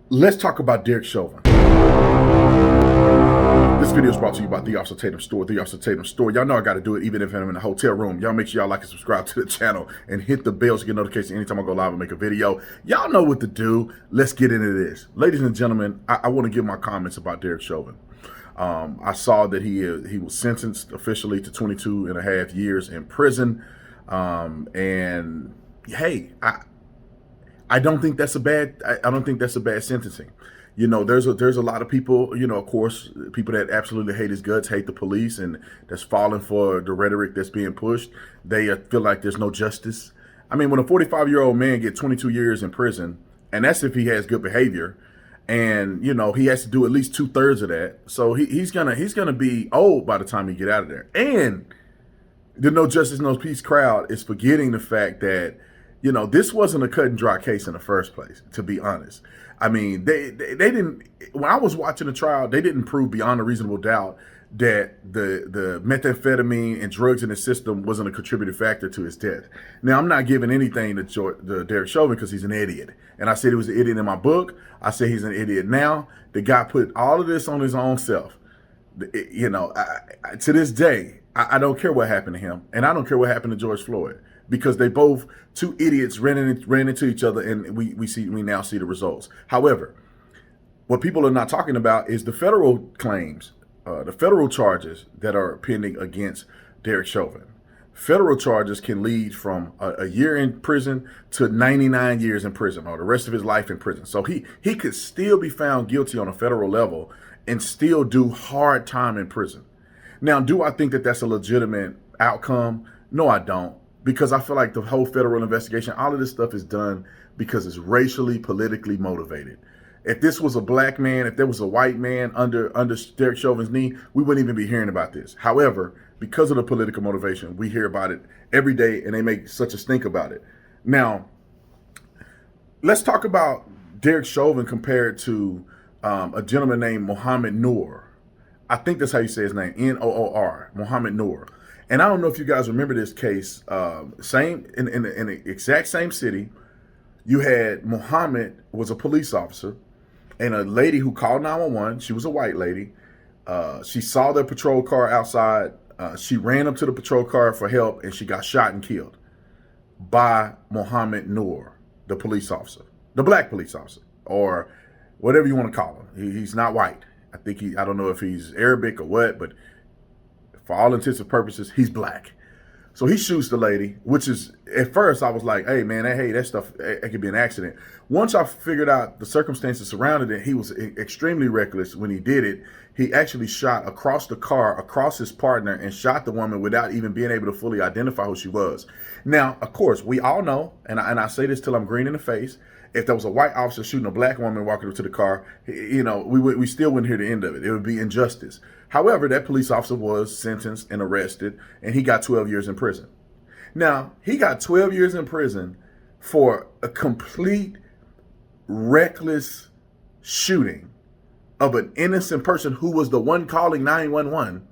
Let's talk about Derek Chauvin. This video is brought to you by The Officer Tatum Store. The Officer Tatum Store. Y'all know I got to do it even if I'm in a hotel room. Y'all make sure y'all like and subscribe to the channel and hit the bell to get notifications anytime I go live and make a video. Y'all know what to do. Let's get into this. Ladies and gentlemen, I want to give my comments about Derek Chauvin. I saw that he was sentenced officially to 22 and a half years in prison. And hey, I don't think that's a bad. I don't think that's a bad sentencing. You know, there's a lot of people. You know, of course, people that absolutely hate his guts, hate the police, and that's falling for the rhetoric that's being pushed. They feel like there's no justice. I mean, when a 45-year-old man gets 22 years in prison, and that's if he has good behavior, and you know he has to do at least 2/3 of that. So he's gonna be old by the time he get out of there. And the no justice, no peace crowd is forgetting the fact that, you know, this wasn't a cut and dry case in the first place, to be honest. I mean, they didn't, when I was watching the trial, they didn't prove beyond a reasonable doubt that the methamphetamine and drugs in the system wasn't a contributing factor to his death. Now, I'm not giving anything to Derek Chauvin because he's an idiot. And I said he was an idiot in my book. I say he's an idiot now. The guy put all of this on his own self. You know, to this day, I don't care what happened to him. And I don't care what happened to George Floyd, because they both, two idiots, ran into each other, and we now see the results. However, what people are not talking about is the federal claims, the federal charges that are pending against Derek Chauvin. Federal charges can lead from a year in prison to 99 years in prison, or the rest of his life in prison. So he could still be found guilty on a federal level and still do hard time in prison. Now, do I think that that's a legitimate outcome? No, I don't. Because I feel like the whole federal investigation, all of this stuff is done because it's racially, politically motivated. If this was a black man, if there was a white man under Derek Chauvin's knee, we wouldn't even be hearing about this. However, because of the political motivation, we hear about it every day, and they make such a stink about it. Now, let's talk about Derek Chauvin compared to a gentleman named Mohammed Noor. I think that's how you say his name, Noor, Mohammed Noor. And I don't know if you guys remember this case. Same in the exact same city, you had Muhammad was a police officer, and a lady who called 911. She was a white lady. She saw the patrol car outside. She ran up to the patrol car for help, and she got shot and killed by Mohammed Noor, the police officer, the black police officer, or whatever you want to call him. He's not white. I don't know if he's Arabic or what, but for all intents and purposes, he's black. So he shoots the lady, which is, at first I was like, hey man, that stuff, it could be an accident. Once I figured out the circumstances surrounding it, he was extremely reckless when he did it. He actually shot across the car, across his partner, and shot the woman without even being able to fully identify who she was. Now, of course, we all know, and I say this till I'm green in the face, if there was a white officer shooting a black woman walking up to the car, you know, we still wouldn't hear the end of it. It would be injustice. However, that police officer was sentenced and arrested, and he got 12 years in prison. Now, he got 12 years in prison for a complete reckless shooting of an innocent person who was the one calling 911.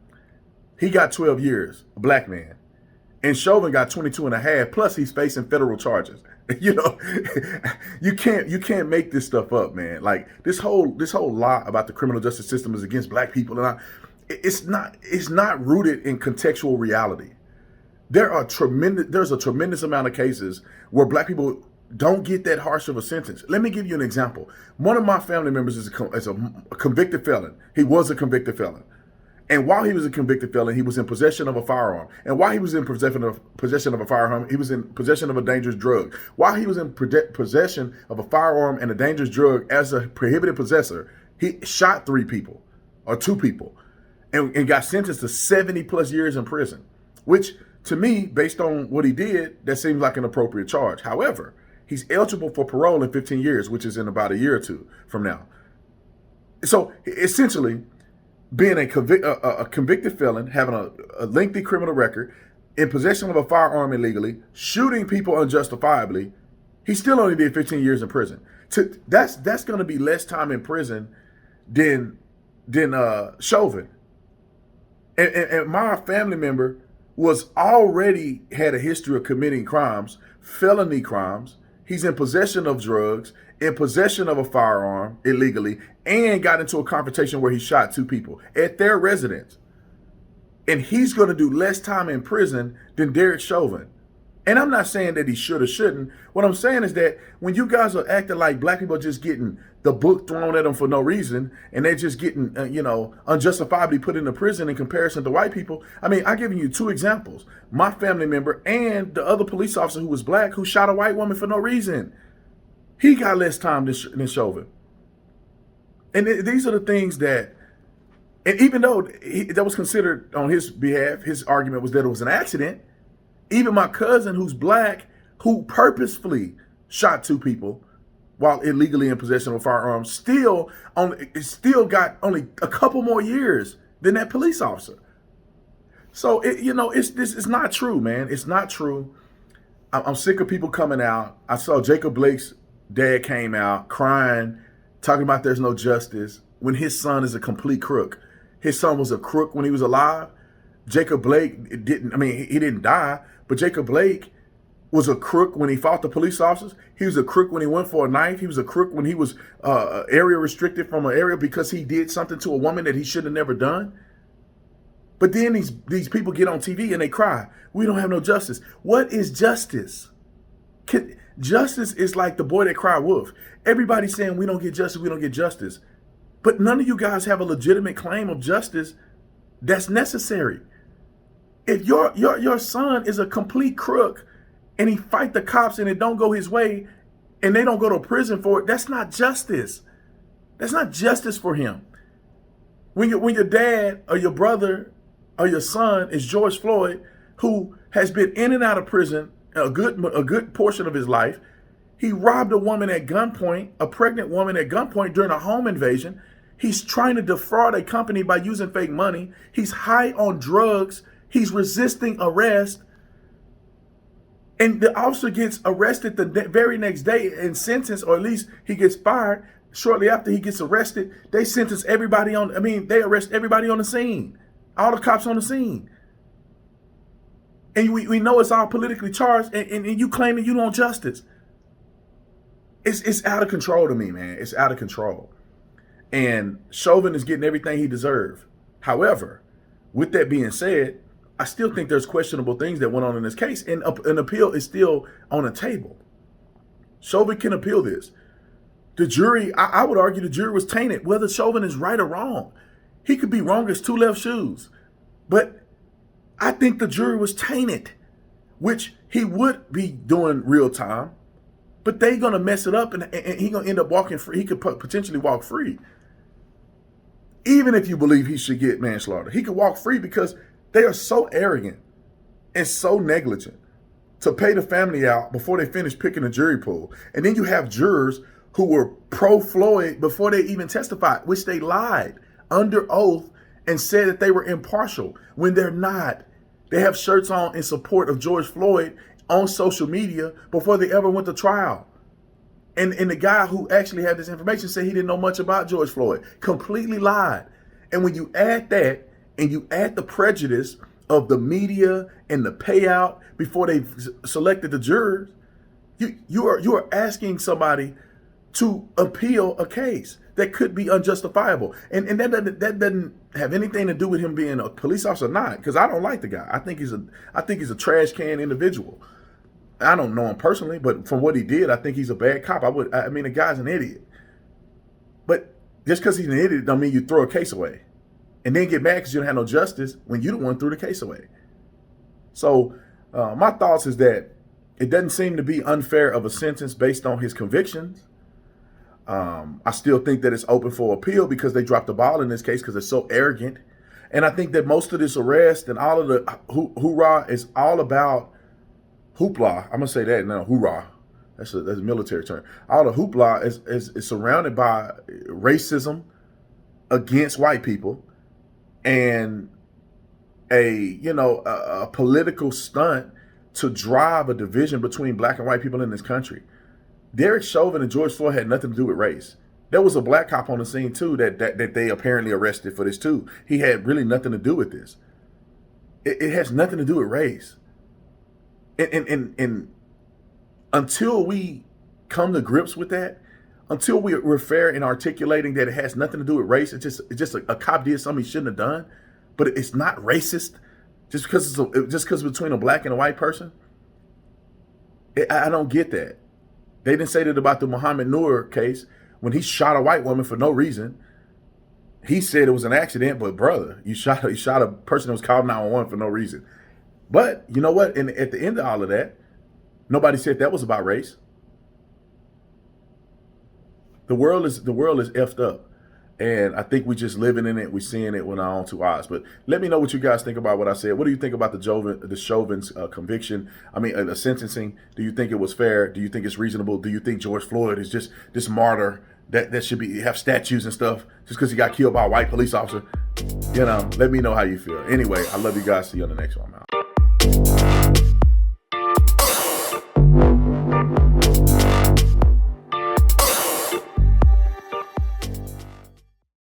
He got 12 years, a black man. And Chauvin got 22 and a half, plus he's facing federal charges. You know, you can't make this stuff up, man. Like this whole lie about the criminal justice system is against black people, and it's not rooted in contextual reality. There's a tremendous amount of cases where black people don't get that harsh of a sentence. Let me give you an example. One of my family members is a convicted felon. He was a convicted felon. And while he was a convicted felon, he was in possession of a firearm. And while he was in possession of a firearm, he was in possession of a dangerous drug. While he was in possession of a firearm and a dangerous drug as a prohibited possessor, he shot 3 people or 2 people and got sentenced to 70 plus years in prison, which to me, based on what he did, that seems like an appropriate charge. However, he's eligible for parole in 15 years, which is in about a year or 2 from now. So essentially, being a convicted felon, having a lengthy criminal record, in possession of a firearm illegally, shooting people unjustifiably, he still only did 15 years in prison. That's going to be less time in prison than Chauvin. And my family member was already had a history of committing crimes, felony crimes, He's in possession of drugs, in possession of a firearm illegally, and got into a confrontation where he shot 2 people at their residence. And he's going to do less time in prison than Derek Chauvin. And I'm not saying that he should or shouldn't. What I'm saying is that when you guys are acting like black people are just getting the book thrown at them for no reason, and they're just getting, unjustifiably put into prison in comparison to white people. I mean, I've given you 2 examples. My family member and the other police officer who was black who shot a white woman for no reason. He got less time than Chauvin. And these are the things that, and even though that was considered on his behalf, his argument was that it was an accident. Even my cousin who's black, who purposefully shot 2 people while illegally in possession of a firearm, still got only a couple more years than that police officer. So it's not true, man. It's not true. I'm sick of people coming out. I saw Jacob Blake's dad came out crying, talking about there's no justice when his son is a complete crook. His son was a crook when he was alive. Jacob Blake he didn't die, but Jacob Blake was a crook when he fought the police officers. He was a crook when he went for a knife. He was a crook when he was area restricted from an area because he did something to a woman that he should have never done. But then these people get on TV and they cry, we don't have no justice. What is justice? Justice is like the boy that cried wolf. Everybody's saying we don't get justice, we don't get justice. But none of you guys have a legitimate claim of justice that's necessary. If your son is a complete crook and he fight the cops and it don't go his way and they don't go to prison for it, that's not justice. That's not justice for him. When your dad or your brother or your son is George Floyd, who has been in and out of prison a good portion of his life, he robbed a woman at gunpoint, a pregnant woman at gunpoint during a home invasion. He's trying to defraud a company by using fake money. He's high on drugs. He's resisting arrest. And the officer gets arrested the very next day and sentenced, or at least he gets fired. Shortly after he gets arrested, they arrest everybody on the scene. All the cops on the scene. And we know it's all politically charged, and you claim that you want justice. It's out of control to me, man. It's out of control. And Chauvin is getting everything he deserves. However, with that being said, I still think there's questionable things that went on in this case, and an appeal is still on the table. Chauvin can appeal this. The jury, I would argue the jury was tainted, whether Chauvin is right or wrong. He could be wrong as 2 left shoes. But I think the jury was tainted, which he would be doing real time, but they going to mess it up and he going to end up walking free. He could potentially walk free. Even if you believe he should get manslaughter, he could walk free because they are so arrogant and so negligent to pay the family out before they finish picking a jury pool. And then you have jurors who were pro-Floyd before they even testified, which they lied under oath and said that they were impartial when they're not. They have shirts on in support of George Floyd on social media before they ever went to trial. And the guy who actually had this information said he didn't know much about George Floyd. Completely lied. And when you add that and you add the prejudice of the media and the payout before they selected the jurors, you are asking somebody to appeal a case that could be unjustifiable. And that doesn't have anything to do with him being a police officer or not, because I don't like the guy. I think he's a trash can individual. I don't know him personally, but from what he did, I think he's a bad cop. The guy's an idiot. But just because he's an idiot don't mean you throw a case away and then get mad because you don't have no justice when you the one threw the case away. So my thoughts is that it doesn't seem to be unfair of a sentence based on his convictions. I still think that it's open for appeal because they dropped the ball in this case because they're so arrogant. And I think that most of this arrest and all of the hoorah is all about hoopla. I'm going to say that now, hoorah. That's a military term. All the hoopla is surrounded by racism against white people and a political stunt to drive a division between black and white people in this country. Derek Chauvin and George Floyd had nothing to do with race. There was a black cop on the scene too that they apparently arrested for this too. He had really nothing to do with this. It has nothing to do with race. And until we come to grips with that, until we're fair in articulating that it has nothing to do with race. It's just a cop did something he shouldn't have done, but it's not racist just because it's between a black and a white person. I don't get that. They didn't say that about the Muhammad Noor case when he shot a white woman for no reason. He said it was an accident, but brother, you shot a person that was called 911 for no reason. But you know what? And at the end of all of that, nobody said that was about race. The world is effed up, and I think we're just living in it. We're seeing it with our own two eyes. But let me know what you guys think about what I said. What do you think about the Chauvin's conviction? I mean, the sentencing. Do you think it was fair? Do you think it's reasonable? Do you think George Floyd is just this martyr that should have statues and stuff just because he got killed by a white police officer? You know, let me know how you feel. Anyway, I love you guys. See you on the next one, man.